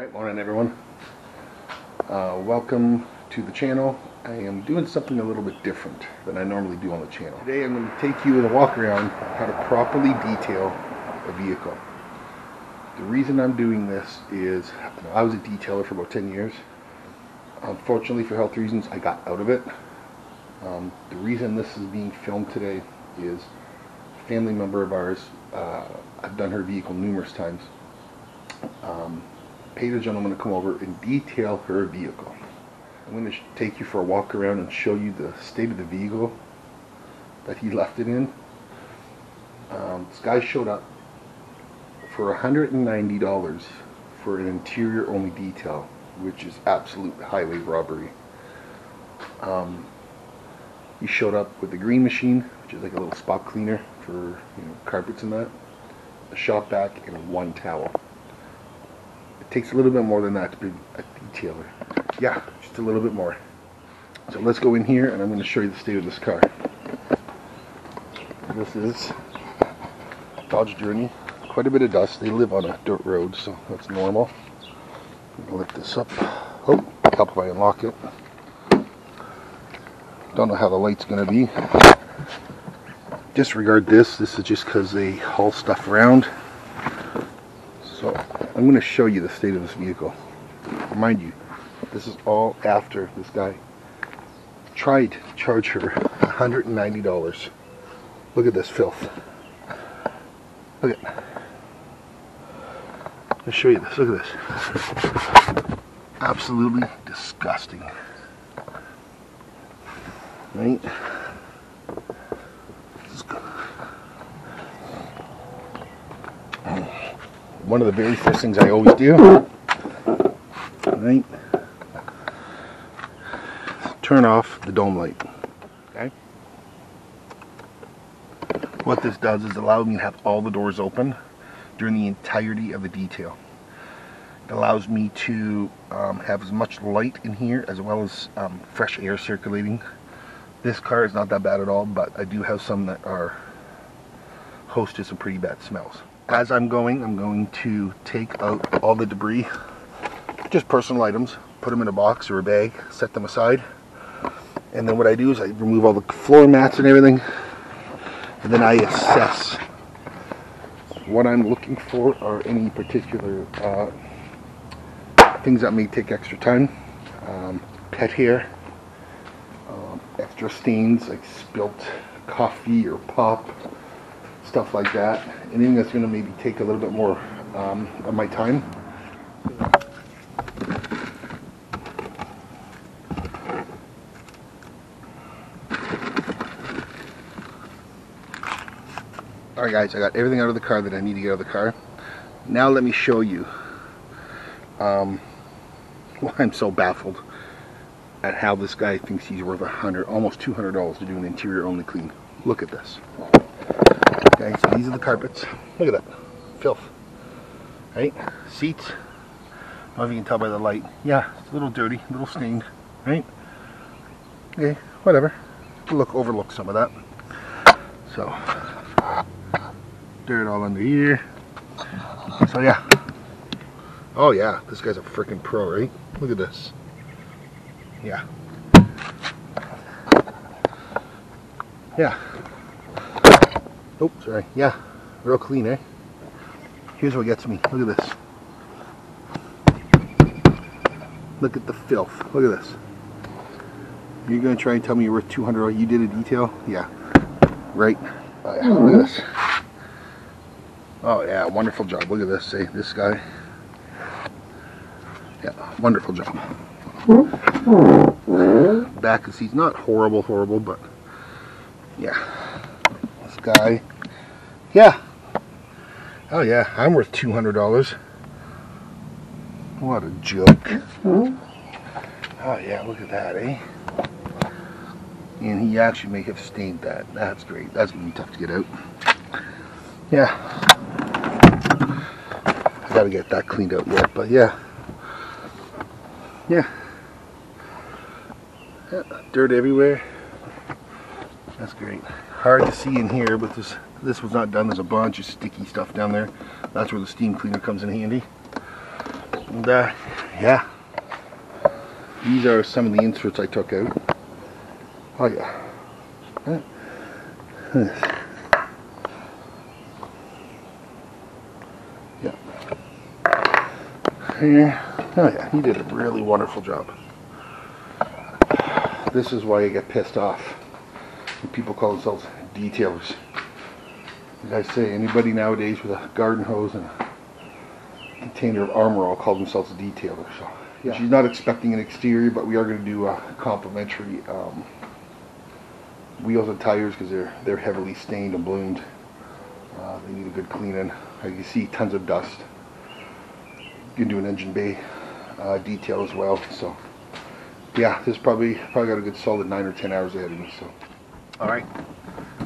Alright, morning everyone. Welcome to the channel. I am doing something a little bit different than I normally do on the channel. Today I'm going to take you on a walk around how to properly detail a vehicle. The reason I'm doing this is I was a detailer for about 10 years. Unfortunately, for health reasons, I got out of it. The reason this is being filmed today is a family member of ours. I've done her vehicle numerous times. Paid a gentleman to come over and detail her vehicle. I'm going to take you for a walk around and show you the state of the vehicle that he left it in. This guy showed up for $190 for an interior only detail, which is absolute highway robbery. He showed up with a green machine, which is like a little spot cleaner for carpets and that, a shop vac, and one towel. It takes a little bit more than that to be a detailer. Yeah, just a little bit more. So let's go in here and I'm going to show you the state of this car. This is Dodge Journey. Quite a bit of dust. They live on a dirt road, so that's normal. I'm going to lift this up. Oh, help if I unlock it. Don't know how the light's going to be. Disregard this. This is just because they haul stuff around. So I'm going to show you the state of this vehicle. Mind you, this is all after this guy tried to charge her $190. Look at this filth. Look at. I'll show you this. Look at this. Absolutely disgusting. Right? One of the very first things I always do, right? Turn off the dome light. Okay? What this does is allow me to have all the doors open during the entirety of the detail. It allows me to have as much light in here as well as fresh air circulating. This car is not that bad at all, but I do have some that are host to some pretty bad smells. As I'm going to take out all the debris, just personal items, put them in a box or a bag, set them aside, and then what I do is I remove all the floor mats and everything, and then I assess what I'm looking for or any particular things that may take extra time. Pet hair, extra stains like spilt coffee or pop, stuff like that. Anything that's going to maybe take a little bit more of my time. Alright guys, I got everything out of the car that I need to get out of the car. Now let me show you why I'm so baffled at how this guy thinks he's worth almost $200 to do an interior only clean. Look at this. Okay, so these are the carpets. Look at that. Filth. Right? Seats. I don't know if you can tell by the light. Yeah, it's a little dirty, a little stained. Right? Okay, whatever. We'll overlook some of that. So, dirt all under here. So yeah. Oh yeah, this guy's a freaking pro, right? Look at this. Yeah. Yeah. Oh, sorry. Yeah, real clean, eh? Here's what gets me. Look at this. Look at the filth. Look at this. You're going to try and tell me you're worth $200? You did a detail? Yeah. Right? Oh, yeah. Look at this. Oh, yeah. Wonderful job. Look at this. Say, this guy. Yeah. Wonderful job. Back of the seat's not horrible, but yeah. This guy, yeah, oh yeah, I'm worth $200. What a joke. Oh yeah, look at that, eh? And he actually may have stained that. That's great. That's gonna be tough to get out. Yeah, I gotta get that cleaned out yet, but yeah, dirt everywhere. That's great. Hard to see in here, but this was not done. There's a bunch of sticky stuff down there. That's where the steam cleaner comes in handy. And yeah, these are some of the inserts I took out. Oh yeah. Yeah. Yeah. Oh yeah, he did a really wonderful job. This is why I get pissed off when people call themselves detailers. As I say, anybody nowadays with a garden hose and a container of Armor All call themselves a detailer. So yeah. She's not expecting an exterior, but we are going to do a complimentary wheels and tires because they're heavily stained and bloomed. They need a good cleaning. You can see tons of dust. You can do an engine bay detail as well. So yeah, this probably got a good solid 9 or 10 hours ahead of me. So all right,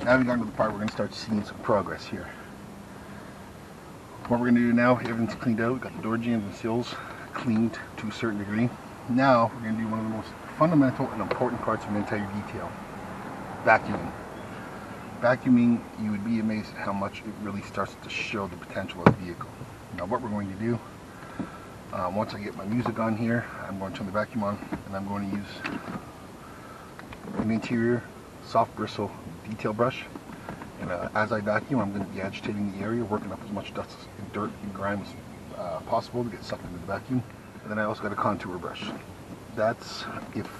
now we've gotten to the part we're going to start seeing some progress here. What we're going to do now, everything's cleaned out. We've got the door jambs and seals cleaned to a certain degree. Now we're going to do one of the most fundamental and important parts of an entire detail: vacuuming. Vacuuming, you would be amazed at how much it really starts to show the potential of the vehicle. Now what we're going to do, once I get my music on here, I'm going to turn the vacuum on and I'm going to use an interior soft bristle detail brush. And as I vacuum, I'm going to be agitating the area, working up as much dust and dirt and grime as possible to get sucked into the vacuum. And then I also got a contour brush. That's if,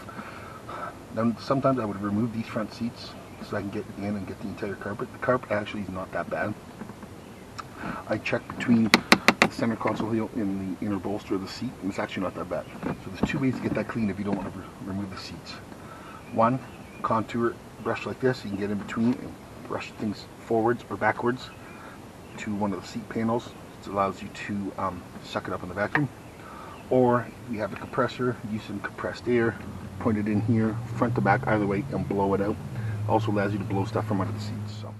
then sometimes I would remove these front seats so I can get in and get the entire carpet. The carpet actually is not that bad. I checked between the center console wheel and the inner bolster of the seat, and it's actually not that bad. So there's two ways to get that clean if you don't want to remove the seats. One, contour brush like this, you can get in between and brush things forwards or backwards to one of the seat panels. It allows you to suck it up in the vacuum. Or if you have a compressor, use some compressed air, point it in here, front to back, either way, and blow it out. Also allows you to blow stuff from under the seats. So.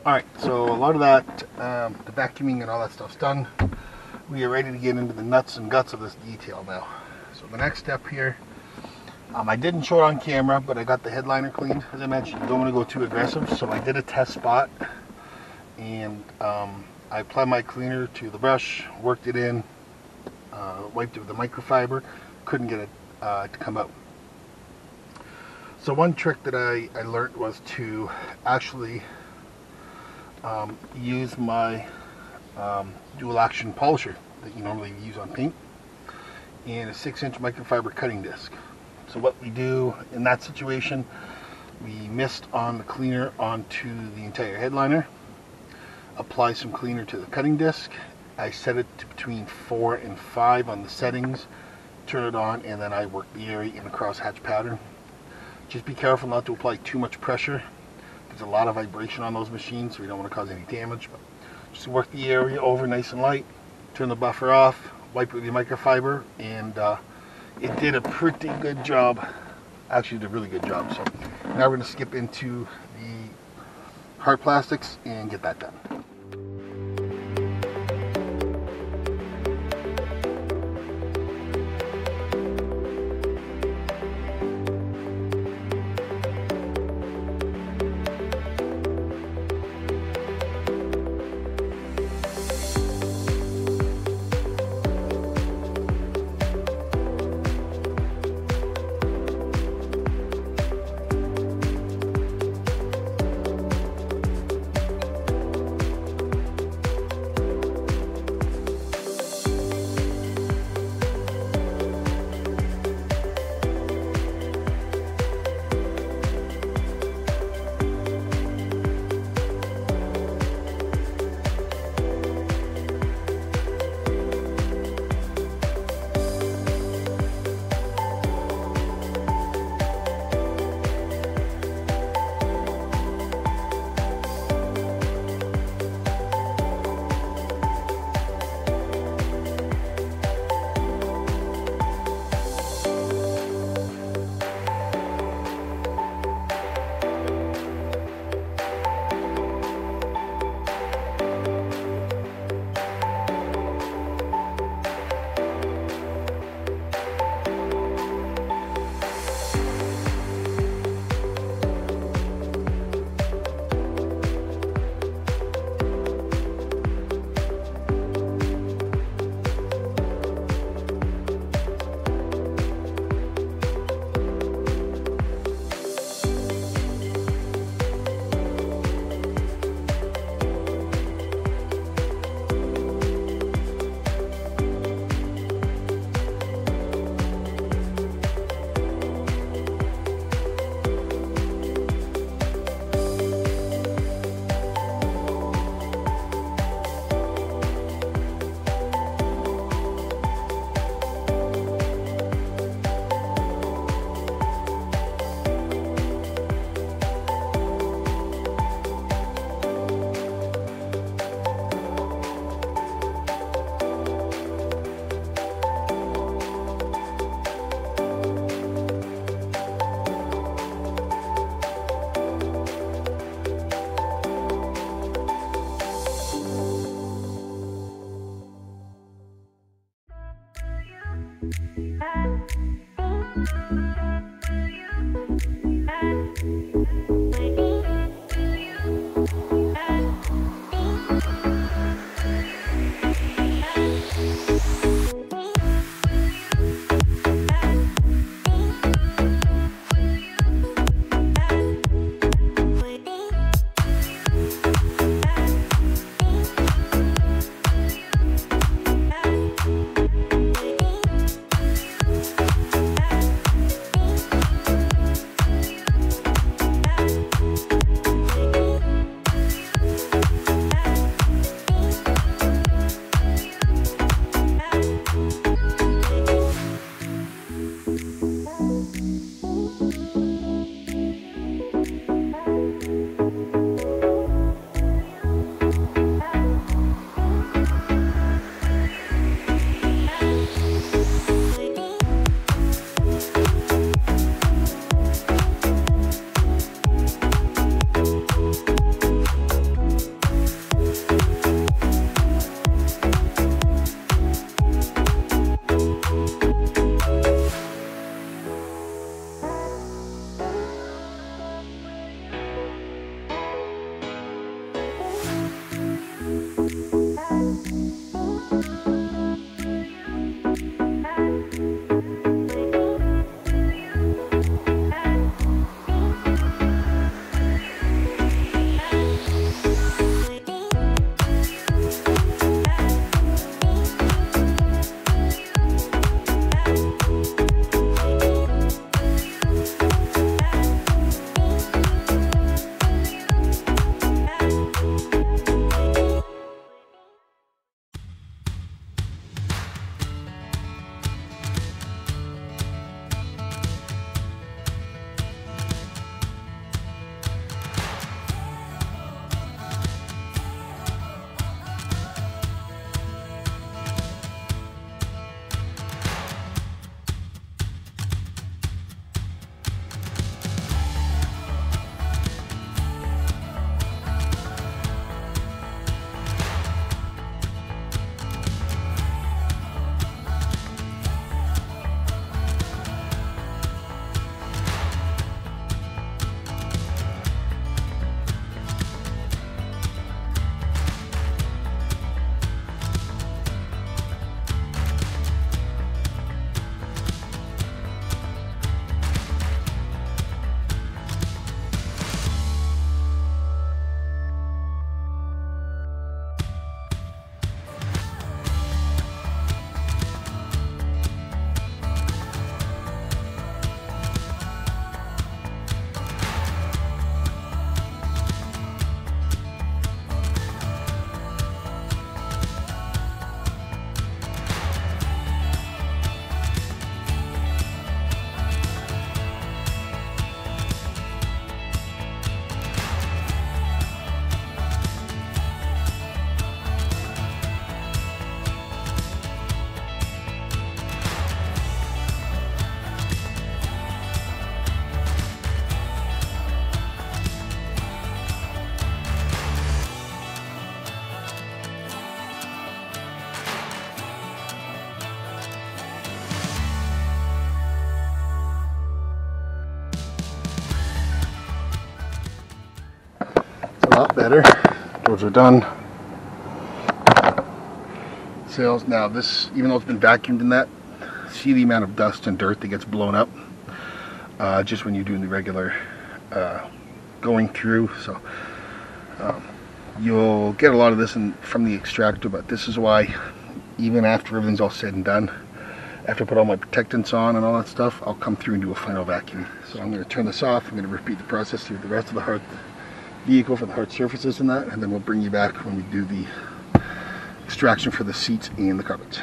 Alright, so a lot of that, the vacuuming and all that stuff's done. We are ready to get into the nuts and guts of this detail now. So the next step here, I didn't show it on camera, but I got the headliner cleaned. As I mentioned, you don't want to go too aggressive, so I did a test spot. And I applied my cleaner to the brush, worked it in, wiped it with the microfiber, couldn't get it to come out. So one trick that I learned was to actually use my dual action polisher that you normally use on paint and a 6-inch microfiber cutting disc. So what we do in that situation, we mist on the cleaner onto the entire headliner, apply some cleaner to the cutting disc. I set it to between 4 and 5 on the settings, turn it on, and then I work the area in a crosshatch pattern. Just be careful not to apply too much pressure. There's a lot of vibration on those machines, so we don't want to cause any damage, but Just work the area over nice and light, turn the buffer off, wipe it with your microfiber, and it did a pretty good job. Actually did a really good job. So now we're going to skip into the hard plastics and get that done. a lot better. Doors are done. Sails. Now this, even though it's been vacuumed in that, see the amount of dust and dirt that gets blown up just when you're doing the regular going through. So you'll get a lot of this from the extractor, but this is why even after everything's all said and done, after I put all my protectants on and all that stuff, I'll come through and do a final vacuum. So I'm going to turn this off. I'm going to repeat the process through the rest of the hard vehicle for the hard surfaces and that, and then we'll bring you back when we do the extraction for the seats and the carpets.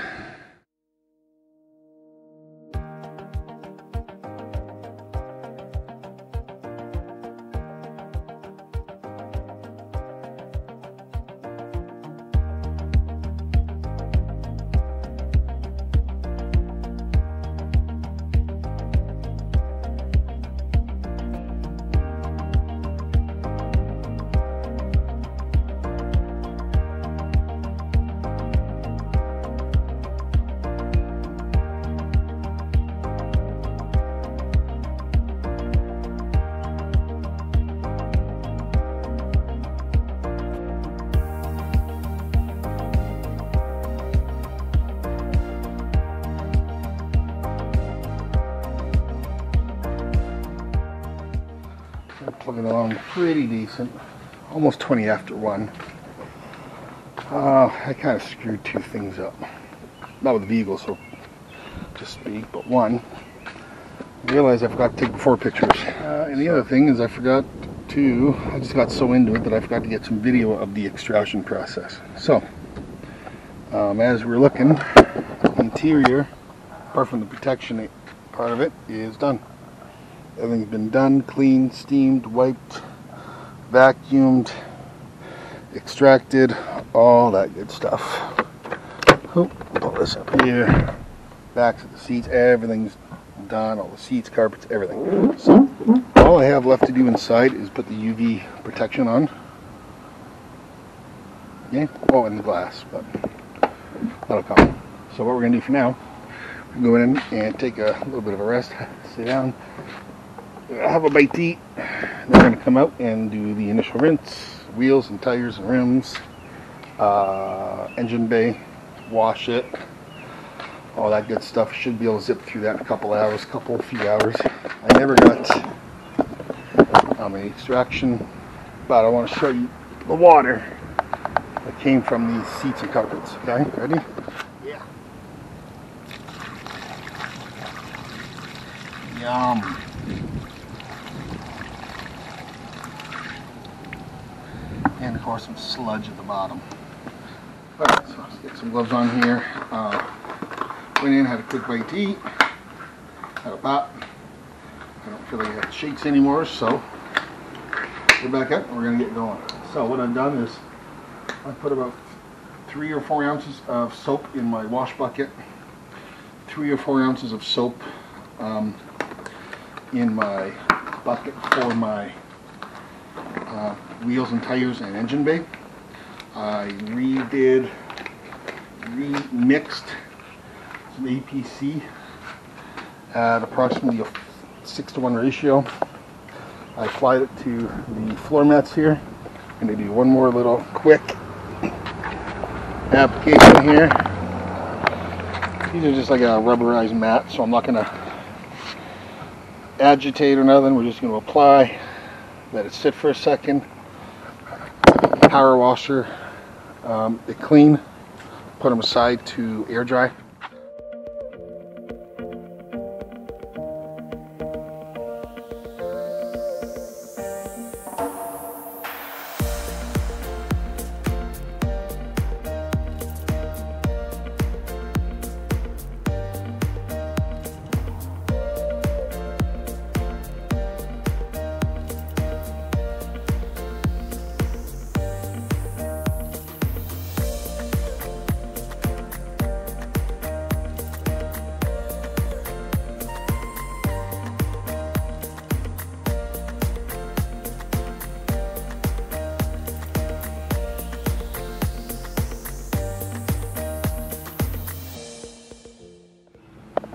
Plugging along pretty decent, almost 20 after 1. I kind of screwed 2 things up, not with the vehicle so to speak, but one, I realized I forgot to take before pictures, and the other thing is I just got so into it that I forgot to get some video of the extraction process. So as we're looking, the interior, apart from the protection part of it, is done. Everything's been done, cleaned, steamed, wiped, vacuumed, extracted, all that good stuff. Oh, pull this up here. Backs of the seats, everything's done. All the seats, carpets, everything. So all I have left to do inside is put the UV protection on. Yeah. Oh, and the glass, but that'll come. So what we're gonna do for now, we're going in and take a little bit of a rest, sit down, have a bite to eat. Then we're going to come out and do the initial rinse, wheels and tires and rims, engine bay, wash it, all that good stuff. Should be able to zip through that in a few hours. I never got the extraction, but I want to show you the water that came from these seats and carpets. Okay, ready? Yeah. Yum. And of course some sludge at the bottom. Alright, so let's get some gloves on here. Went in, had a quick bite to eat, had a pop. I don't feel like I have the shakes anymore, so we're back up and we're going to get going. So what I've done is I put about 3 or 4 ounces of soap in my wash bucket, 3 or 4 ounces of soap in my bucket for my wheels and tires and engine bay. I remixed some APC at approximately a 6-to-1 ratio. I applied it to the floor mats here. I'm going to do one more little quick application here. These are just like a rubberized mat, so I'm not going to agitate or nothing. We're just going to apply, let it sit for a second, power washer it clean, put them aside to air dry.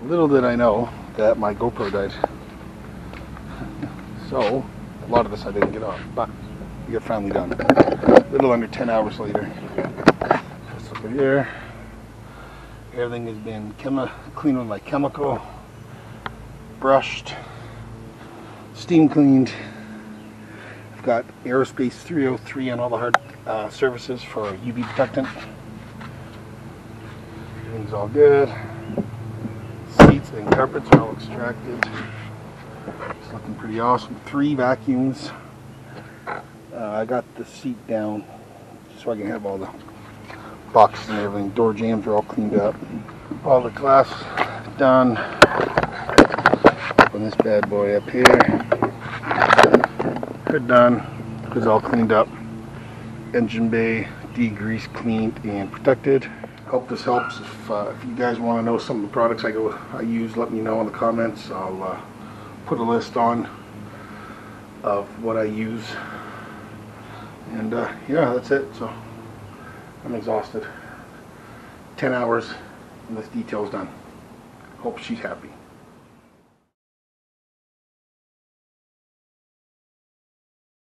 Little did I know that my GoPro died. So a lot of this I didn't get on, but we are finally done. A little under 10 hours later. Just look at here. Everything has been cleaned with my chemical, brushed, steam cleaned. I've got Aerospace 303 on all the hard surfaces for UV protectant. Everything's all good. Seats and carpets are all extracted. It's looking pretty awesome. 3 vacuums. I got the seat down just so I can have all the boxes and everything. Door jambs are all cleaned up. All the glass done. Open this bad boy up here. Hood done. Hood's all cleaned up. Engine bay degreased, cleaned, and protected. Hope this helps. If you guys want to know some of the products I use, let me know in the comments. I'll put a list on of what I use. And yeah, that's it. So I'm exhausted. 10 hours and this detail's done. Hope she's happy.